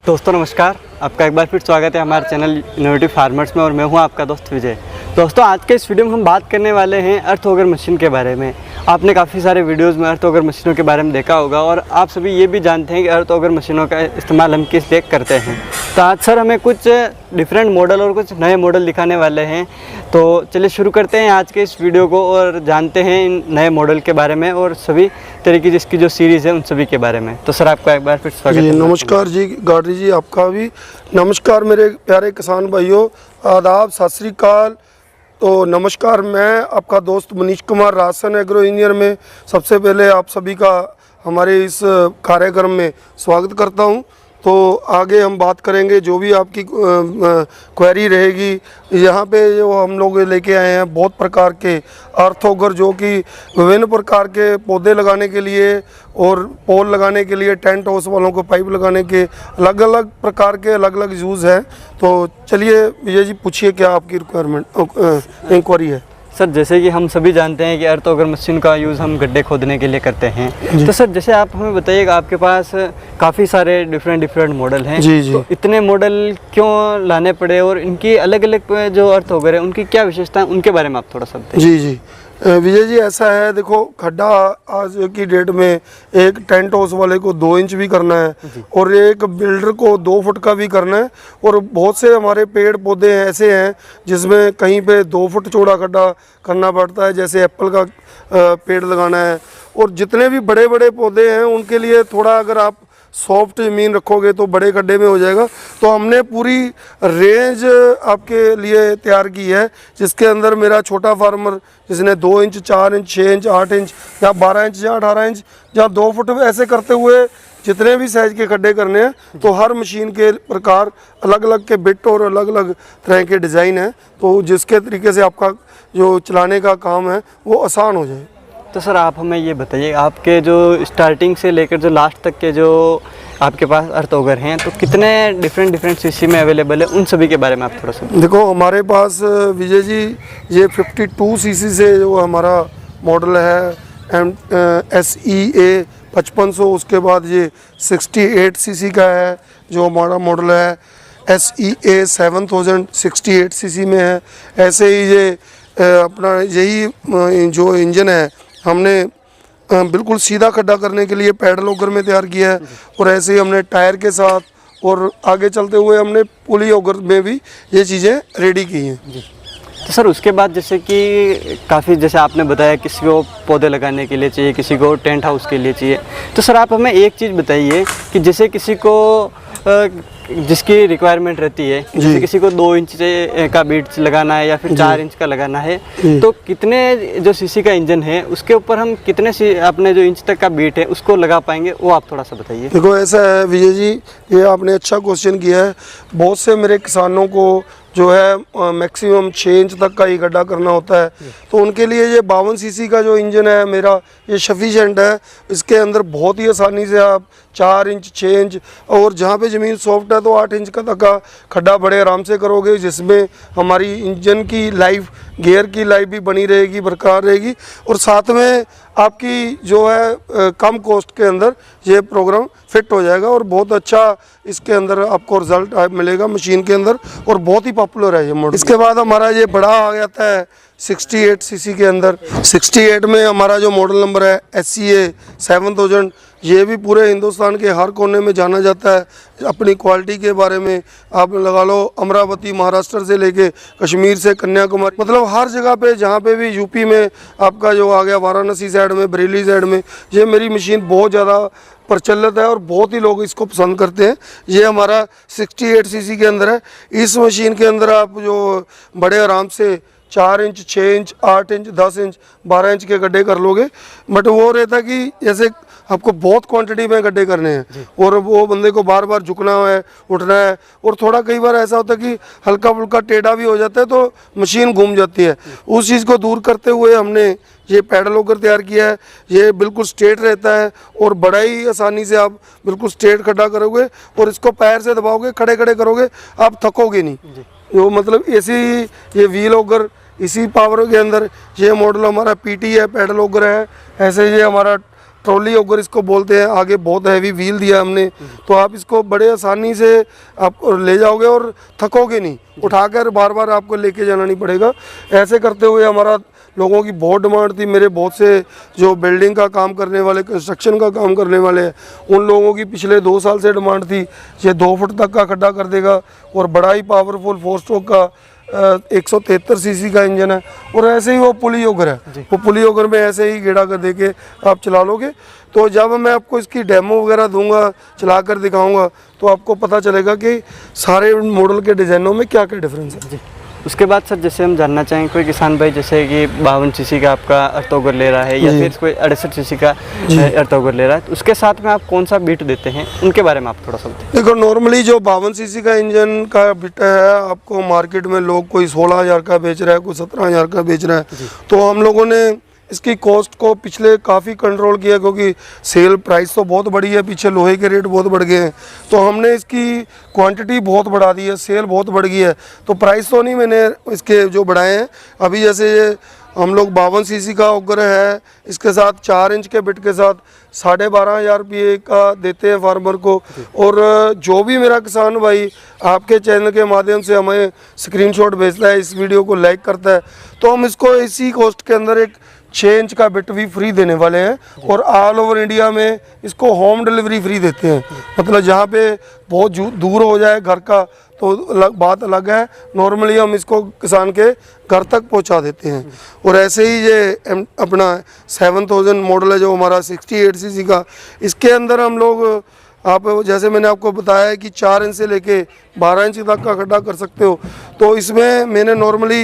दोस्तों नमस्कार, आपका एक बार फिर स्वागत है हमारे चैनल इनोवेटिव फार्मर्स में और मैं हूं आपका दोस्त विजय। दोस्तों आज के इस वीडियो में हम बात करने वाले हैं अर्थ ऑगर मशीन के बारे में। आपने काफ़ी सारे वीडियोस में अर्थ ऑगर मशीनों के बारे में देखा होगा और आप सभी ये भी जानते हैं कि अर्थ ऑगर मशीनों का इस्तेमाल हम किस लिए करते हैं। तो आज सर हमें कुछ डिफरेंट मॉडल और कुछ नए मॉडल दिखाने वाले हैं। तो चलिए शुरू करते हैं आज के इस वीडियो को और जानते हैं इन नए मॉडल के बारे में और सभी तरीके जिसकी जो सीरीज़ है उन सभी के बारे में। तो सर आपका एक बार फिर स्वागत है। नमस्कार जी गाड़ी जी, आपका भी नमस्कार मेरे प्यारे किसान भाइयों, आदाब, सत श्री अकाल। तो नमस्कार, मैं आपका दोस्त मनीष कुमार राजसन एग्रो इंजीनियर में सबसे पहले आप सभी का हमारे इस कार्यक्रम में स्वागत करता हूं। तो आगे हम बात करेंगे जो भी आपकी क्वेरी रहेगी। यहाँ पे जो हम लोग लेके आए हैं बहुत प्रकार के अर्थ ऑगर, जो कि विभिन्न प्रकार के पौधे लगाने के लिए और पोल लगाने के लिए, टेंट हाउस वालों को पाइप लगाने के अलग अलग प्रकार के अलग अलग यूज़ हैं। तो चलिए विजय जी पूछिए क्या आपकी रिक्वायरमेंट इंक्वायरी है। सर जैसे कि हम सभी जानते हैं कि अर्थ ऑगर मशीन का यूज़ हम गड्ढे खोदने के लिए करते हैं। तो सर जैसे आप हमें बताइएगा, आपके पास काफ़ी सारे डिफरेंट मॉडल हैं। जी। तो इतने मॉडल क्यों लाने पड़े और इनकी अलग अलग जो अर्थ ऑगर है उनकी क्या विशेषता है, उनके बारे में आप थोड़ा सा बताइए। जी विजय जी, ऐसा है, देखो खड्डा आज की डेट में एक टेंट हाउस वाले को 2 इंच भी करना है और एक बिल्डर को 2 फुट का भी करना है। और बहुत से हमारे पेड़ पौधे ऐसे हैं जिसमें कहीं पे 2 फुट चौड़ा खड्डा करना पड़ता है, जैसे एप्पल का पेड़ लगाना है। और जितने भी बड़े बड़े पौधे हैं उनके लिए थोड़ा अगर आप सॉफ्ट ज़मीन रखोगे तो बड़े गड्ढे में हो जाएगा। तो हमने पूरी रेंज आपके लिए तैयार की है, जिसके अंदर मेरा छोटा फार्मर जिसने 2 इंच, 4 इंच, 6 इंच, 8 इंच या 12 इंच या 18 इंच या 2 फुट ऐसे करते हुए जितने भी साइज़ के गड्ढे करने हैं, तो हर मशीन के प्रकार अलग अलग के बिट और अलग अलग तरह के डिज़ाइन हैं। तो जिसके तरीके से आपका जो चलाने का काम है वो आसान हो जाए। तो सर आप हमें ये बताइए, आपके जो स्टार्टिंग से लेकर जो लास्ट तक के जो आपके पास अर्थ ऑगर हैं तो कितने डिफरेंट सीसी में अवेलेबल है, उन सभी के बारे में आप थोड़ा सा। देखो हमारे पास विजय जी ये 52 सीसी से जो हमारा मॉडल है SEA 5500, उसके बाद ये 68 सीसी का है जो हमारा मॉडल है SEA 7000 68 सीसी में है। ऐसे ही ये अपना यही जो इंजन है हमने बिल्कुल सीधा खड्डा करने के लिए पैडल ऑगर में तैयार किया है। और ऐसे ही हमने टायर के साथ और आगे चलते हुए हमने पुली ऑगर में भी ये चीज़ें रेडी की हैं। तो सर उसके बाद जैसे कि काफ़ी, जैसे आपने बताया किसी को पौधे लगाने के लिए चाहिए, किसी को टेंट हाउस के लिए चाहिए। तो सर आप हमें एक चीज़ बताइए कि जैसे किसी को जिसकी रिक्वायरमेंट रहती है, जैसे किसी को 2 इंच का बीट लगाना है या फिर 4 इंच का लगाना है, तो कितने जो सीसी का इंजन है उसके ऊपर हम कितने अपने जो इंच तक का बीट है उसको लगा पाएंगे, वो आप थोड़ा सा बताइए। देखो ऐसा है विजय जी, ये आपने अच्छा क्वेश्चन किया है। बहुत से मेरे किसानों को जो है मैक्सिमम 6 इंच तक का ही गड्ढा करना होता है, तो उनके लिए ये 52 सीसी का जो इंजन है मेरा, ये सफिशेंट है। इसके अंदर बहुत ही आसानी से आप 4 इंच, 6 इंच और जहाँ पे ज़मीन सॉफ्ट है तो 8 इंच का तक का खड्डा बड़े आराम से करोगे, जिसमें हमारी इंजन की लाइफ, गियर की लाइफ भी बनी रहेगी, बरकरार रहेगी। और साथ में आपकी जो है कम कॉस्ट के अंदर ये प्रोग्राम फिट हो जाएगा और बहुत अच्छा इसके अंदर आपको रिजल्ट मिलेगा मशीन के अंदर, और बहुत ही पॉपुलर है ये मॉडल। इसके बाद हमारा ये बड़ा आ जाता है 68 सीसी के अंदर। 68 में हमारा जो मॉडल नंबर है SEA 7000, ये भी पूरे हिंदुस्तान के हर कोने में जाना जाता है अपनी क्वालिटी के बारे में। आप लगा लो अमरावती महाराष्ट्र से लेके कश्मीर से कन्याकुमारी, मतलब हर जगह पे जहाँ पे भी यूपी में आपका जो आ गया, वाराणसी साइड में, बरेली साइड में, ये मेरी मशीन बहुत ज़्यादा प्रचलित है और बहुत ही लोग इसको पसंद करते हैं। ये हमारा 68 सीसी के अंदर है। इस मशीन के अंदर आप जो बड़े आराम से 4 inch, 6 inch, 8 inch, 10 inch, 12 inch के गड्ढे कर लोगे। बट वो रहता कि जैसे आपको बहुत क्वांटिटी में गड्ढे करने हैं और वो बंदे को बार बार झुकना है, उठना है, और थोड़ा कई बार ऐसा होता है कि हल्का फुल्का टेढ़ा भी हो जाता है तो मशीन घूम जाती है। उस चीज़ को दूर करते हुए हमने ये पैडल ऑगर तैयार किया है। ये बिल्कुल स्ट्रेट रहता है और बड़ा ही आसानी से आप बिल्कुल स्ट्रेट खड्डा करोगे और इसको पैर से दबाओगे, खड़े खड़े करोगे, आप थकोगे नहीं। जो मतलब ऐसी ये व्हील ऑगर इसी पावर के अंदर, ये मॉडल हमारा PT है, पैडल ऑगर है। ऐसे ये हमारा ट्रॉली ओगर इसको बोलते हैं। आगे बहुत हैवी व्हील दिया हमने, तो आप इसको बड़े आसानी से आप ले जाओगे और थकोगे नहीं, उठाकर बार बार आपको लेके जाना नहीं पड़ेगा। ऐसे करते हुए हमारा लोगों की बहुत डिमांड थी। मेरे बहुत से जो बिल्डिंग का काम करने वाले, कंस्ट्रक्शन का काम करने वाले हैं, उन लोगों की पिछले 2 साल से डिमांड थी। ये 2 फुट तक का खड्डा कर देगा और बड़ा ही पावरफुल 4 स्ट्रोक का 173 सीसी का इंजन है। और ऐसे ही वो पुली ओगर है, वो पुली ओगर में ऐसे ही गेड़ा कर दे के आप चला लोगे। तो जब मैं आपको इसकी डेमो वगैरह दूंगा, चला कर दिखाऊंगा, तो आपको पता चलेगा कि सारे मॉडल के डिज़ाइनों में क्या क्या डिफरेंस है। उसके बाद सर जैसे हम जानना चाहेंगे, कोई किसान भाई जैसे कि 52 सीसी का आपका अर्थ ऑगर ले रहा है या फिर कोई 68 सीसी का अर्थ ऑगर ले रहा है, तो उसके साथ में आप कौन सा बिट देते हैं, उनके बारे में आप थोड़ा सा बताएं। देखो, नॉर्मली जो 52 सीसी का इंजन का बिट है, आपको मार्केट में लोग कोई 16,000 का बेच रहा है, कोई 17,000 का बेच रहा है। तो हम लोगों ने इसकी कॉस्ट को पिछले काफ़ी कंट्रोल किया, क्योंकि सेल प्राइस तो बहुत बढ़ी है, पीछे लोहे के रेट बहुत बढ़ गए हैं। तो हमने इसकी क्वांटिटी बहुत बढ़ा दी है, सेल बहुत बढ़ गई है। तो प्राइस तो नहीं मैंने इसके जो बढ़ाए हैं। अभी जैसे ये हम लोग 52 सीसी का ओगर है, इसके साथ 4 इंच के बिट के साथ 12,500 रुपये का देते हैं फार्मर को। और जो भी मेरा किसान भाई आपके चैनल के माध्यम से हमें स्क्रीनशॉट भेजता है, इस वीडियो को लाइक करता है, तो हम इसको इसी कॉस्ट के अंदर एक 6 इंच का बिट भी फ्री देने वाले हैं। और ऑल ओवर इंडिया में इसको होम डिलीवरी फ्री देते हैं। मतलब जहाँ पे बहुत दूर हो जाए घर का तो बात अलग है, नॉर्मली हम इसको किसान के घर तक पहुँचा देते हैं। और ऐसे ही ये अपना 7000 मॉडल है जो हमारा 68 सीसी का, इसके अंदर हम लोग, आप जैसे मैंने आपको बताया है कि 4 इंच से लेके 12 इंच तक का खड्डा कर सकते हो। तो इसमें मैंने नॉर्मली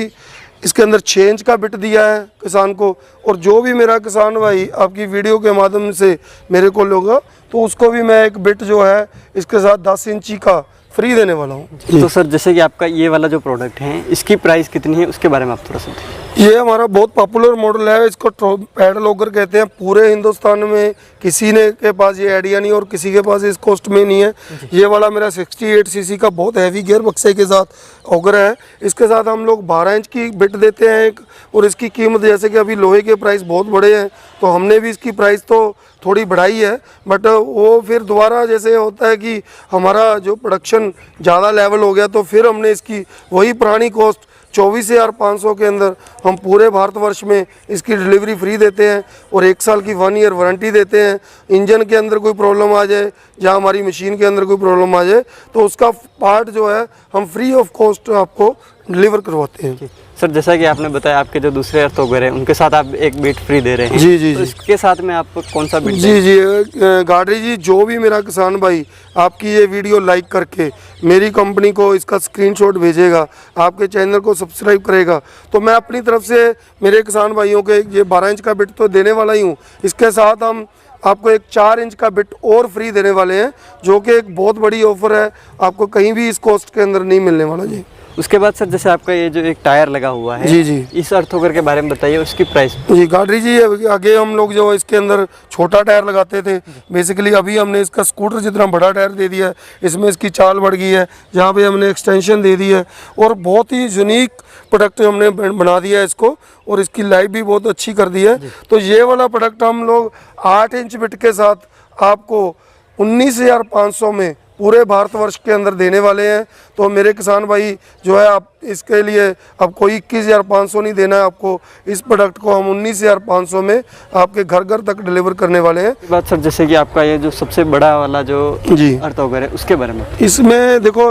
इसके अंदर 6 इंच का बिट दिया है किसान को। और जो भी मेरा किसान भाई आपकी वीडियो के माध्यम से मेरे को लोगा, तो उसको भी मैं एक बिट जो है इसके साथ 10 इंची का फ्री देने वाला हूँ। तो सर जैसे कि आपका ये वाला जो प्रोडक्ट है, इसकी प्राइस कितनी है, उसके बारे में आप थोड़ा सा बताइए। ये हमारा बहुत पॉपुलर मॉडल है, इसको पैडल ओगर कहते हैं। पूरे हिंदुस्तान में किसी ने के पास ये आइडिया नहीं और किसी के पास इस कॉस्ट में नहीं है। ये वाला मेरा 68 सीसी का बहुत हैवी गियर बक्से के साथ ओगर है। इसके साथ हम लोग 12 इंच की बिट देते हैं एक। और इसकी कीमत, जैसे कि अभी लोहे के प्राइस बहुत बड़े हैं, तो हमने भी इसकी प्राइस तो थोड़ी बढ़ाई है। बट वो फिर दोबारा जैसे होता है कि हमारा जो प्रोडक्शन ज़्यादा लेवल हो गया, तो फिर हमने इसकी वही पुरानी कॉस्ट 24,500 के अंदर हम पूरे भारतवर्ष में इसकी डिलीवरी फ्री देते हैं। और 1 साल की 1 ईयर वारंटी देते हैं। इंजन के अंदर कोई प्रॉब्लम आ जाए या हमारी मशीन के अंदर कोई प्रॉब्लम आ जाए, तो उसका पार्ट जो है हम फ्री ऑफ कॉस्ट आपको डिलीवर करवाते हैं। सर जैसा कि आपने बताया, आपके जो दूसरे अर्थ ओगर हैं उनके साथ आप एक बिट फ्री दे रहे हैं। जी जी तो इसके साथ में आप कौन सा बिट? जी गाड़ी जी, जो भी मेरा किसान भाई आपकी ये वीडियो लाइक करके मेरी कंपनी को इसका स्क्रीनशॉट भेजेगा, आपके चैनल को सब्सक्राइब करेगा, तो मैं अपनी तरफ से मेरे किसान भाइयों के ये 12 इंच का बिट तो देने वाला ही हूँ। इसके साथ हम आपको एक 4 इंच का बिट और फ्री देने वाले हैं, जो कि एक बहुत बड़ी ऑफर है, आपको कहीं भी इस कॉस्ट के अंदर नहीं मिलने वाला जी। उसके बाद सर जैसे आपका ये जो एक टायर लगा हुआ है, जी जी, इस अर्थ ओगर के बारे में बताइए, उसकी प्राइस। जी गाड़ी जी, आगे हम लोग जो इसके अंदर छोटा टायर लगाते थे, बेसिकली अभी हमने इसका स्कूटर जितना बड़ा टायर दे दिया है। इसमें इसकी चाल बढ़ गई है, जहाँ पे हमने एक्सटेंशन दे दी है और बहुत ही यूनिक प्रोडक्ट हमने बना दिया है इसको। और इसकी लाइफ भी बहुत अच्छी कर दी है। तो ये वाला प्रोडक्ट हम लोग 8 इंच बिट के साथ आपको 19,500 में पूरे भारतवर्ष के अंदर देने वाले हैं। तो मेरे किसान भाई जो है, आप इसके लिए अब कोई 21,500 नहीं देना है आपको। इस प्रोडक्ट को हम 19,500 में आपके घर घर तक डिलीवर करने वाले हैं। बात सर जैसे कि आपका ये जो सबसे बड़ा वाला जो जी अर्थ ओगर है, उसके बारे में। इसमें देखो,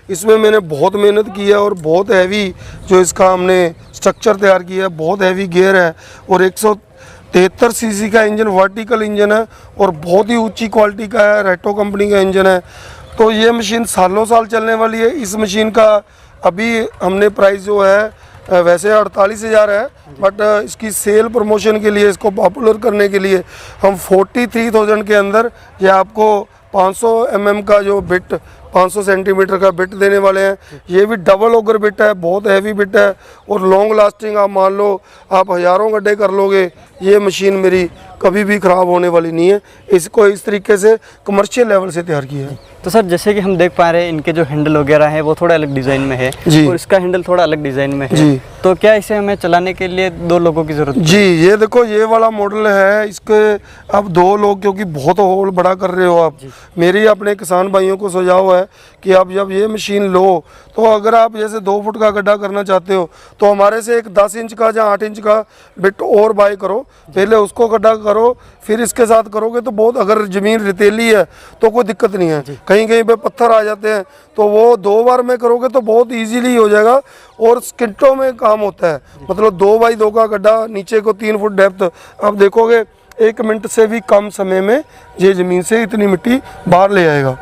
इसमें मैंने बहुत मेहनत की है और बहुत हैवी जो इसका हमने स्ट्रक्चर तैयार किया है, बहुत हैवी गियर है और 173 सीसी का इंजन, वर्टिकल इंजन है और बहुत ही ऊंची क्वालिटी का है, रेटो कंपनी का इंजन है। तो ये मशीन सालों साल चलने वाली है। इस मशीन का अभी हमने प्राइस जो है वैसे 48,000 है, बट इसकी सेल प्रमोशन के लिए, इसको पॉपुलर करने के लिए हम 43,000 के अंदर ये आपको 500 mm का जो बिट 500 सेंटीमीटर का बिट देने वाले हैं। ये भी डबल ऑगर बिट है, बहुत हैवी बिट है और लॉन्ग लास्टिंग। आप मान लो आप हज़ारों गड्ढे कर लोगे, ये मशीन मेरी कभी भी ख़राब होने वाली नहीं है। इसको इस तरीके से कमर्शियल लेवल से तैयार किया है। तो सर जैसे कि हम देख पा रहे हैं इनके जो हैंडल वगैरह है वो थोड़ा अलग डिज़ाइन में है जी। और इसका हैंडल थोड़ा अलग डिज़ाइन में है जी। तो क्या इसे हमें चलाने के लिए 2 लोगों की ज़रूरत जी, ये देखो ये वाला मॉडल है, इसके अब 2 लोग, क्योंकि बहुत होल बड़ा कर रहे हो आप। मेरी अपने किसान भाइयों को सुझाव है कि आप जब ये मशीन लो तो अगर आप जैसे 2 फुट का गड्ढा करना चाहते हो तो हमारे से एक 10 इंच का या 8 इंच का बिट और बाय करो, पहले उसको गड्ढा करो, फिर इसके साथ करोगे तो बहुत, अगर ज़मीन रेतीली है तो कोई दिक्कत नहीं है, कहीं कहीं पे पत्थर आ जाते हैं तो वो 2 बार में करोगे तो बहुत इजीली हो जाएगा और स्किंटों में काम होता है। मतलब 2 बाई 2 का गड्ढा, नीचे को 3 फुट डेप्थ, आप देखोगे 1 मिनट से भी कम समय में ये ज़मीन से इतनी मिट्टी बाहर ले आएगा।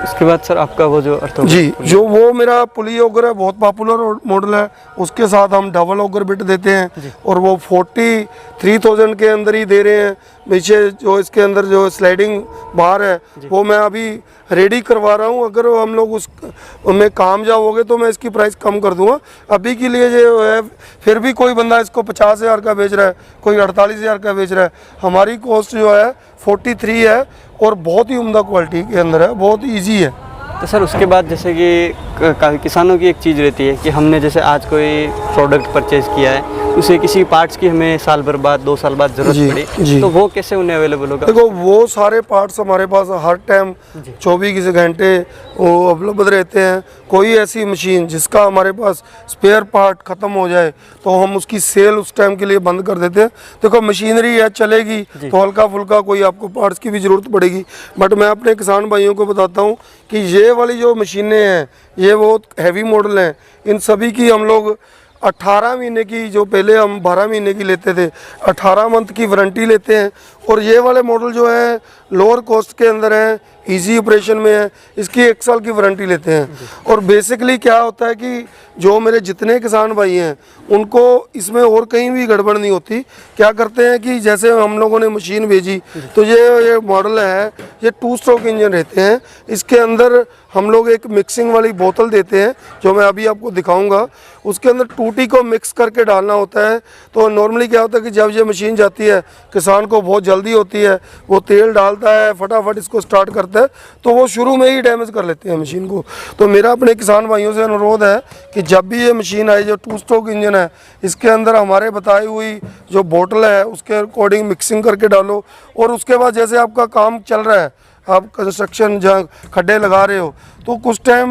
इसके बाद सर आपका वो जो जी, जो वो मेरा पुली ऑगर है, बहुत पॉपुलर मॉडल है, उसके साथ हम डबल ऑगर बिट देते हैं और वो 43,000 के अंदर ही दे रहे हैं। पीछे जो इसके अंदर जो स्लाइडिंग बार है वो मैं अभी रेडी करवा रहा हूँ। अगर हम लोग उसमें कामयाब हो गए तो मैं इसकी प्राइस कम कर दूंगा। अभी के लिए जो है, फिर भी कोई बंदा इसको 50,000 का बेच रहा है, कोई 48,000 का बेच रहा है, हमारी कॉस्ट जो है 43 है और बहुत ही उम्दा क्वालिटी के अंदर है, बहुत ईजी है। तो सर उसके बाद जैसे कि काफ़ी किसानों की एक चीज़ रहती है कि हमने जैसे आज कोई प्रोडक्ट परचेज़ किया है, उसे किसी पार्ट्स की हमें साल भर बाद 2 साल बाद ज़रूरत पड़ी तो वो कैसे उन्हें अवेलेबल होगा? देखो वो सारे पार्ट्स हमारे पास हर टाइम 24 घंटे वो अवेलेबल रहते हैं। कोई ऐसी मशीन जिसका हमारे पास स्पेयर पार्ट ख़त्म हो जाए तो हम उसकी सेल उस टाइम के लिए बंद कर देते हैं। देखो मशीनरी है, चलेगी तो हल्का फुल्का कोई आपको पार्ट्स की भी ज़रूरत पड़ेगी, बट मैं अपने किसान भाइयों को बताता हूँ कि ये वाली जो मशीनें हैं ये बहुत हैवी मॉडल हैं। इन सभी की हम लोग 18 महीने की, जो पहले हम 12 महीने की लेते थे, 18 मंथ की वारंटी लेते हैं। और ये वाले मॉडल जो है लोअर कॉस्ट के अंदर है, इजी ऑपरेशन में है, इसकी 1 साल की वारंटी लेते हैं। और बेसिकली क्या होता है कि जो मेरे जितने किसान भाई हैं उनको इसमें और कहीं भी गड़बड़ नहीं होती। क्या करते हैं कि जैसे हम लोगों ने मशीन भेजी तो ये मॉडल है, ये 2 स्ट्रोक इंजन रहते हैं। इसके अंदर हम लोग एक मिक्सिंग वाली बोतल देते हैं जो मैं अभी आपको दिखाऊंगा। उसके अंदर टूटी को मिक्स करके डालना होता है। तो नॉर्मली क्या होता है कि जब ये मशीन जाती है किसान को बहुत जल्दी होती है, वो तेल डालता है, फटाफट इसको स्टार्ट करता है तो वो शुरू में ही डैमेज कर लेते हैं मशीन को। तो मेरा अपने किसान भाइयों से अनुरोध है कि जब भी ये मशीन आई, जो 2 स्ट्रोक इंजन है, इसके अंदर हमारे बताई हुई जो बोतल है उसके अकॉर्डिंग मिक्सिंग करके डालो। और उसके बाद जैसे आपका काम चल रहा है, आप कंस्ट्रक्शन जहाँ खड्डे लगा रहे हो तो कुछ टाइम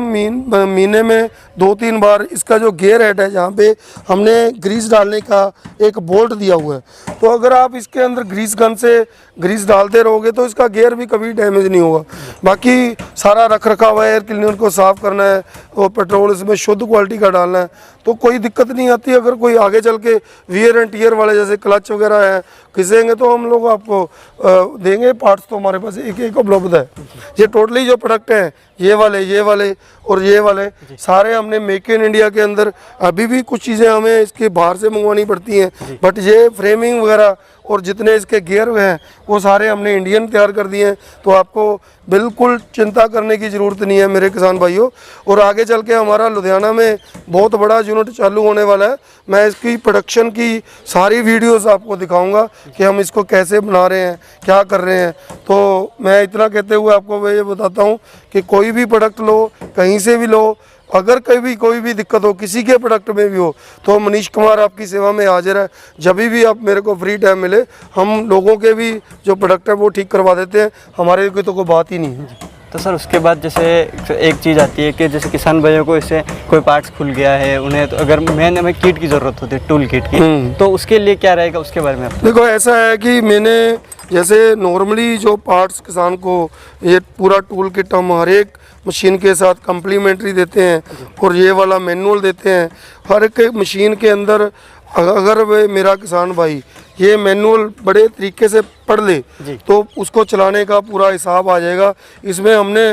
महीने में 2-3 बार इसका जो गियर हेड है जहाँ पे हमने ग्रीस डालने का एक बोल्ट दिया हुआ है, तो अगर आप इसके अंदर ग्रीस गन से ग्रीस डालते रहोगे तो इसका गियर भी कभी डैमेज नहीं होगा। बाकी सारा रख रखाव है, एयर क्लीनर को साफ़ करना है और पेट्रोल इसमें शुद्ध क्वालिटी का डालना है तो कोई दिक्कत नहीं आती। अगर कोई आगे चल के वियर एंड टीयर वाले जैसे क्लच वगैरह है घिसेंगे तो हम लोग आपको देंगे। पार्ट्स तो हमारे पास एक उपलब्ध है। ये टोटली जो प्रोडक्ट हैं ये वाले और ये वाले सारे हमने मेक इन इंडिया के अंदर, अभी भी कुछ चीज़ें हमें इसके बाहर से मंगवानी पड़ती हैं, बट ये फ्रेमिंग वगैरह और जितने इसके गियर हैं वो सारे हमने इंडियन तैयार कर दिए हैं। तो आपको बिल्कुल चिंता करने की ज़रूरत नहीं है मेरे किसान भाइयों। और आगे चल के हमारा लुधियाना में बहुत बड़ा यूनिट चालू होने वाला है। मैं इसकी प्रोडक्शन की सारी वीडियोस आपको दिखाऊंगा कि हम इसको कैसे बना रहे हैं, क्या कर रहे हैं। तो मैं इतना कहते हुए आपको मैं ये बताता हूँ कि कोई भी प्रोडक्ट लो, कहीं से भी लो, अगर कभी कोई भी दिक्कत हो किसी के प्रोडक्ट में भी हो तो मनीष कुमार आपकी सेवा में हाजिर है। जब भी आप मेरे को फ्री टाइम मिले हम लोगों के भी जो प्रोडक्ट है वो ठीक करवा देते हैं, हमारे को तो कोई बात ही नहीं है। तो सर उसके बाद जैसे एक चीज़ आती है कि जैसे किसान भाइयों को इससे कोई पार्ट्स खुल गया है उन्हें, तो अगर हमें किट की ज़रूरत होती है, टूल किट की, तो उसके लिए क्या रहेगा, उसके बारे में? देखो ऐसा है कि मैंने जैसे नॉर्मली जो पार्ट्स किसान को ये पूरा टूल किट हम हर एक मशीन के साथ कम्प्लीमेंट्री देते हैं और ये वाला मैनुअल देते हैं। हर एक मशीन के अंदर अगर वे मेरा किसान भाई ये मैनुअल बड़े तरीके से पढ़ ले जी। तो उसको चलाने का पूरा हिसाब आ जाएगा। इसमें हमने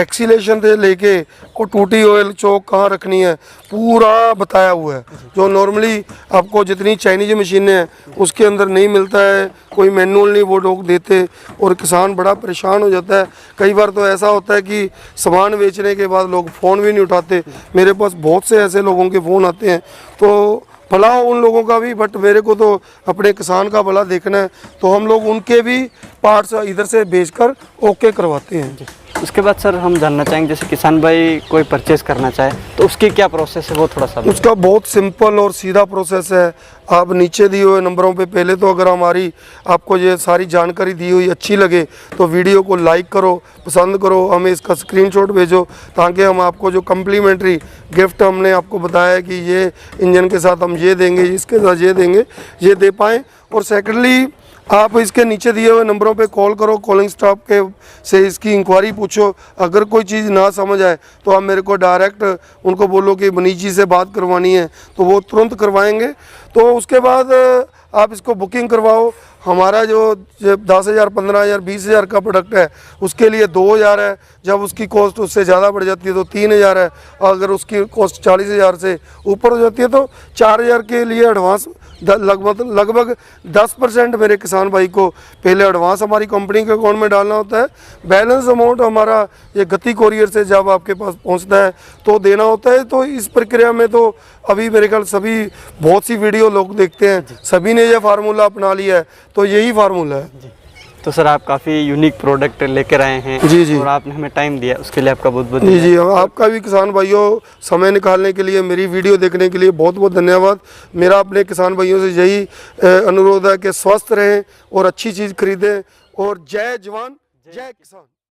एक्सीलेशन से लेके और टूटी ऑयल चौक कहाँ रखनी है पूरा बताया हुआ है, जो नॉर्मली आपको जितनी चाइनीज मशीनें हैं उसके अंदर नहीं मिलता है। कोई मैनुअल नहीं वो लोग देते और किसान बड़ा परेशान हो जाता है। कई बार तो ऐसा होता है कि सामान बेचने के बाद लोग फ़ोन भी नहीं उठाते। मेरे पास बहुत से ऐसे लोगों के फ़ोन आते हैं, तो भला हो उन लोगों का भी, बट मेरे को तो अपने किसान का भला देखना है, तो हम लोग उनके भी पार्ट्स इधर से बेचकर ओके करवाते हैं। उसके बाद सर हम जानना चाहेंगे, जैसे किसान भाई कोई परचेज़ करना चाहे तो उसकी क्या प्रोसेस है वो थोड़ा सा बताएं। उसका बहुत सिंपल और सीधा प्रोसेस है। आप नीचे दिए हुए नंबरों पे पहले तो अगर हमारी आपको ये सारी जानकारी दी हुई अच्छी लगे तो वीडियो को लाइक करो, पसंद करो, हमें इसका स्क्रीनशॉट भेजो, ताकि हम आपको जो कम्प्लीमेंट्री गिफ्ट हमने आपको बताया है कि ये इंजन के साथ हम ये देंगे, इसके साथ ये देंगे, ये दे पाएँ। और सेकेंडली आप इसके नीचे दिए हुए नंबरों पे कॉल करो, कॉलिंग स्टाफ के से इसकी इंक्वायरी पूछो। अगर कोई चीज़ ना समझ आए तो आप मेरे को डायरेक्ट उनको बोलो कि मनीष जी से बात करवानी है तो वो तुरंत करवाएंगे। तो उसके बाद आप इसको बुकिंग करवाओ। हमारा जो 10,000, 15,000, 20,000 का प्रोडक्ट है उसके लिए 2,000 है। जब उसकी कॉस्ट उससे ज़्यादा बढ़ जाती है तो 3,000 है। अगर उसकी कॉस्ट 40,000 से ऊपर हो जाती है तो 4,000 के लिए एडवांस लगभग 10% मेरे किसान भाई को पहले एडवांस हमारी कंपनी के अकाउंट में डालना होता है। बैलेंस अमाउंट हमारा ये गति कोरियर से जब आपके पास पहुंचता है तो देना होता है। तो इस प्रक्रिया में तो अभी मेरे ख्याल सभी बहुत सी वीडियो लोग देखते हैं, सभी ने ये फार्मूला अपना लिया है, तो यही फार्मूला है। तो सर आप काफ़ी यूनिक प्रोडक्ट लेकर आए हैं जी जी। और आपने हमें टाइम दिया उसके लिए आपका बहुत बहुत जी जी, आपका भी किसान भाइयों समय निकालने के लिए, मेरी वीडियो देखने के लिए बहुत बहुत धन्यवाद। मेरा अपने किसान भाइयों से यही अनुरोध है कि स्वस्थ रहें और अच्छी चीज़ खरीदें। और जय जवान जय किसान।